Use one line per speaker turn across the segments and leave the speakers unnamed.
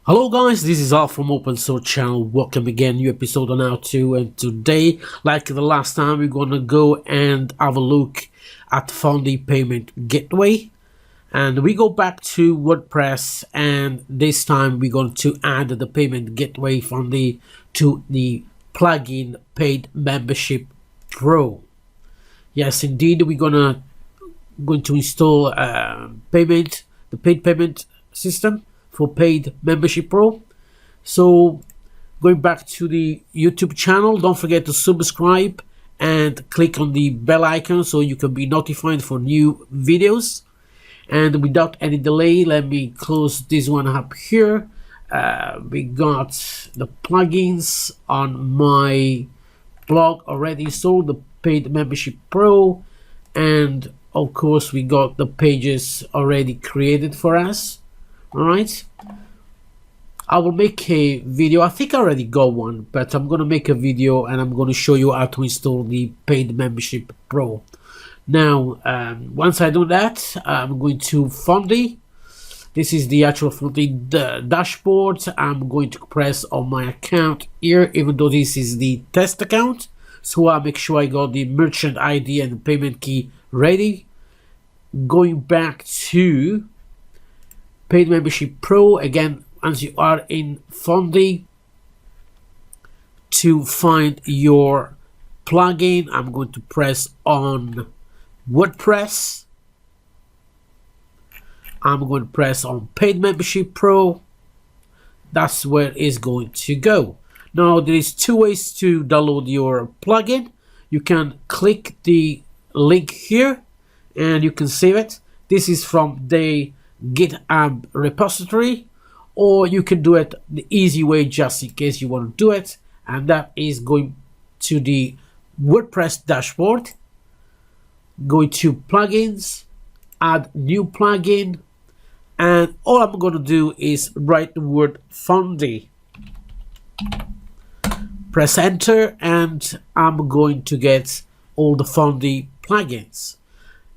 Hello guys, this is Al from Open Source Channel. Welcome again, new episode on how to. And today, like the last time, we're gonna go and have a look at Fondy Payment Gateway. And we go back to WordPress, and this time we're going to add the payment gateway Fondy to the plugin Paid Membership Pro. Yes, indeed, we're going to install the paid payment system for Paid Membership Pro. So going back to the YouTube channel, don't forget to subscribe and click on the bell icon so you can be notified for new videos. And without any delay, let me close this one up here. We got the plugins on my blog already installed, the Paid Membership Pro, and of course we got the pages already created for us. All right, I will make a video. I think I already got one, but I'm going to make a video and I'm going to show you how to install the Paid Membership Pro. Now, once I do that, I'm going to Fondy. This is the actual Fondy dashboard. I'm going to press on my account here, even though this is the test account. So I'll make sure I got the merchant ID and the payment key ready. Going back to Paid Membership Pro, again, once you are in Fondy, to find your plugin, I'm going to press on WordPress. I'm going to press on Paid Membership Pro. That's where it's going to go. Now, there is two ways to download your plugin. You can click the link here and you can save it. This is from the GitHub repository, or you can do it the easy way just in case you want to do it, and that is going to the WordPress dashboard, going to plugins, add new plugin, and all I'm going to do is write the word Fondy, press enter, and I'm going to get all the Fondy plugins.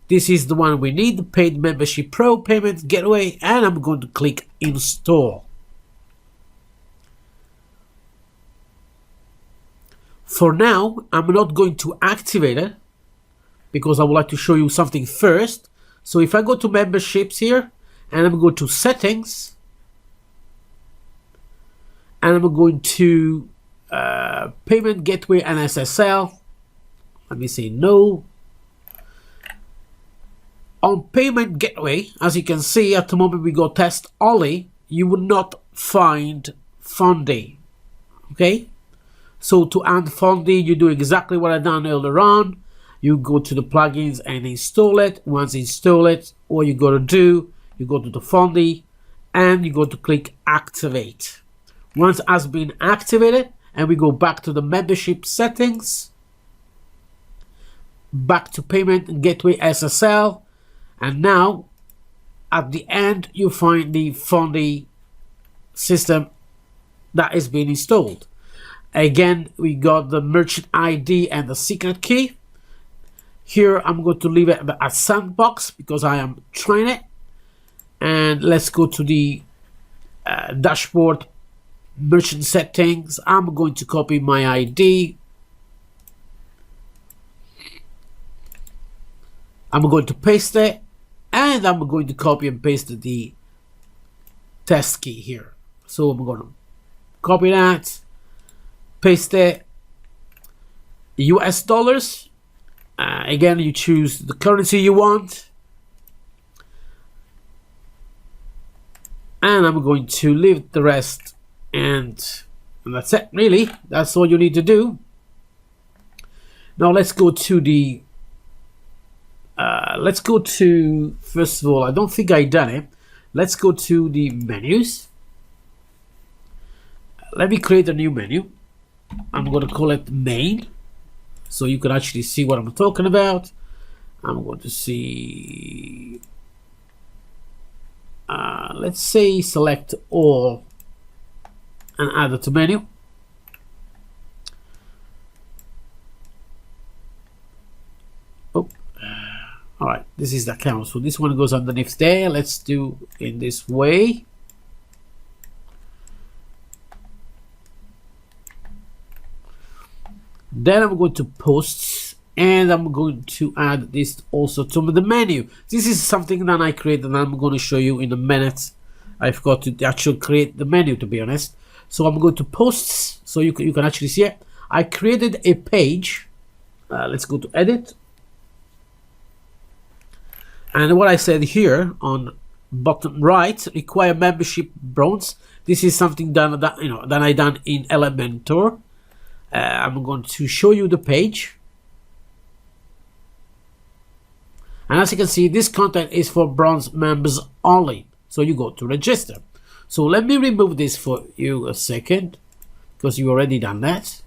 This is the one we need, the Paid Membership Pro Payment Gateway, and I'm going to click install. For now, I'm not going to activate it because I would like to show you something first. So if I go to memberships here and I'm going to settings and I'm going to payment gateway and SSL, let me say no. On payment gateway, as you can see, at the moment we go test only, you will not find Fondy. Okay, so to add Fondy, you do exactly what I done earlier on. You go to the plugins and install it. Once install it, what you got to do, you go to the Fondy and you go to click activate. Once it has been activated, and we go back to the membership settings, back to payment gateway SSL, and now at the end you find the Fondy system that is being installed. Again, we got the merchant ID and the secret key. Here I'm going to leave it at sandbox because I am trying it. And let's go to the dashboard merchant settings. I'm going to copy my ID. I'm going to paste it, and I'm going to copy and paste the test key here. So I'm going to copy that, paste it, US dollars. Again, you choose the currency you want, and I'm going to leave the rest, and that's it. Really, that's all you need to do. Now let's go to the first of all, I don't think I done it. Let's go to the menus. Let me create a new menu. I'm going to call it main, so you can actually see what I'm talking about. I'm going to see, let's say select all and add it to menu. Oh, all right, this is the account, so this one goes underneath there. Let's do in this way. Then I'm going to posts, and I'm going to add this also to the menu. This is something that I created, and I'm going to show you in a minute. I forgot to actually create the menu, to be honest. So I'm going to posts, so you can actually see it. I created a page. Let's go to edit. And what I said here on bottom right, require membership bronze. This is something that I done in Elementor. I'm going to show you the page. And as you can see, this content is for bronze members only. So you go to register. So let me remove this for you a second, because you already done that.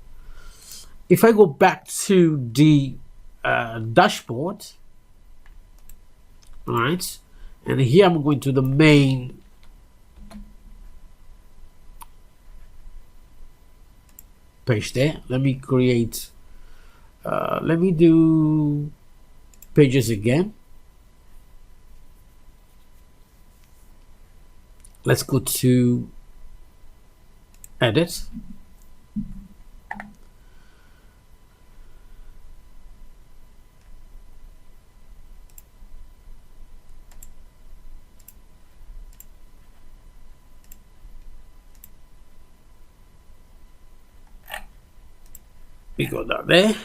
If I go back to the dashboard, all right, and here I'm going to the main page there. Let me create, let me do pages again. Let's go to edit. We got that there.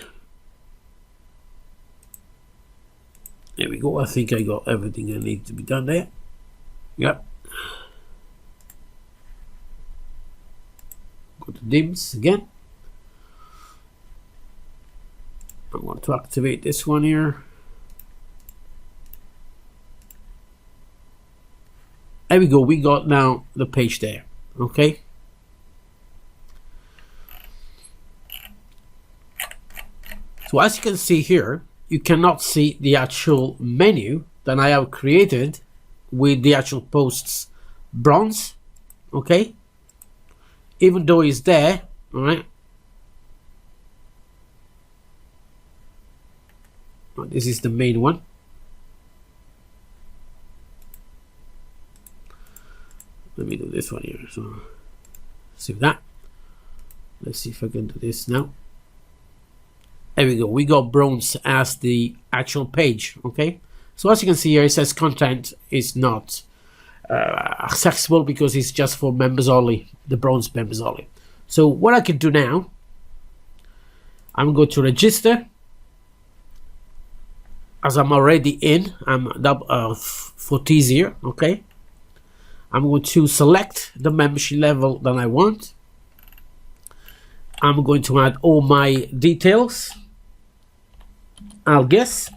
There we go. I think I got everything I need to be done there. Yep. Go to dims again. I'm going to activate this one here. There we go. We got now the page there. Okay. So as you can see here, you cannot see the actual menu that I have created with the actual posts bronze, okay? Even though it's there, all right? This is the main one. Let me do this one here. So save that. Let's see if I can do this now. There we go. We got bronze as the actual page. Okay. So as you can see here, it says content is not accessible because it's just for members only, the bronze members only. So what I can do now, I'm going to register. As I'm already in, I'm for easier. Okay. I'm going to select the membership level that I want. I'm going to add all my details. I'll guess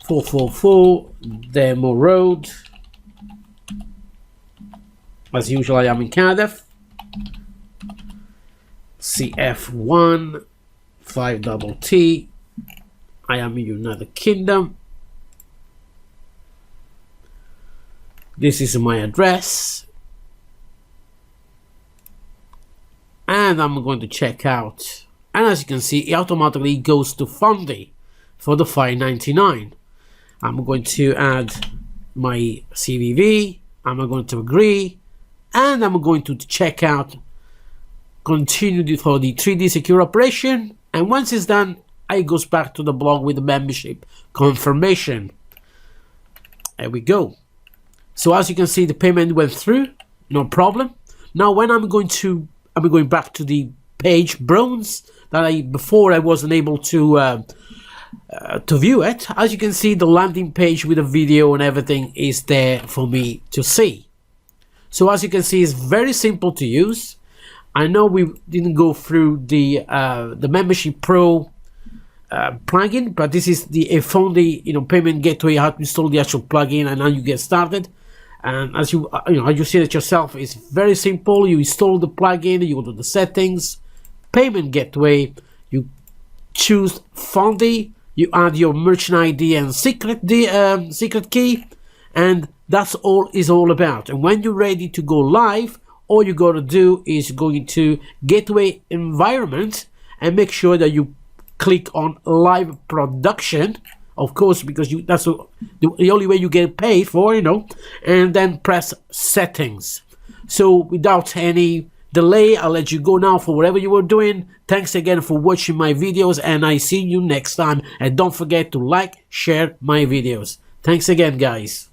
444 Demo Road. As usual, I am in Cardiff. CF1 5TT. I am in United Kingdom. This is my address. And I'm going to check out. And as you can see, it automatically goes to Fondy for the $5.99. I'm going to add my CVV. I'm going to agree. And I'm going to check out, continue for the 3D secure operation. And once it's done, it goes back to the blog with the membership confirmation. There we go. So as you can see, the payment went through, no problem. Now when I'm going back to the page bronze that before I wasn't able to view it. As you can see, the landing page with the video and everything is there for me to see. So as you can see, it's very simple to use. I know we didn't go through the Membership Pro plugin, but this is the fondy payment gateway. How to install the actual plugin, and now you get started. And as you see it yourself, it's very simple. You install the plugin, you go to the settings, payment gateway, you choose Fondy, you add your merchant ID and secret key, and that's all it's all about. And when you're ready to go live, all you got to do is go into gateway environment and make sure that you click on live production. Of course, because that's the only way you get paid for, and then press settings. So without any delay, I'll let you go now for whatever you were doing. Thanks again for watching my videos, and I see you next time. And don't forget to like, share my videos. Thanks again, guys.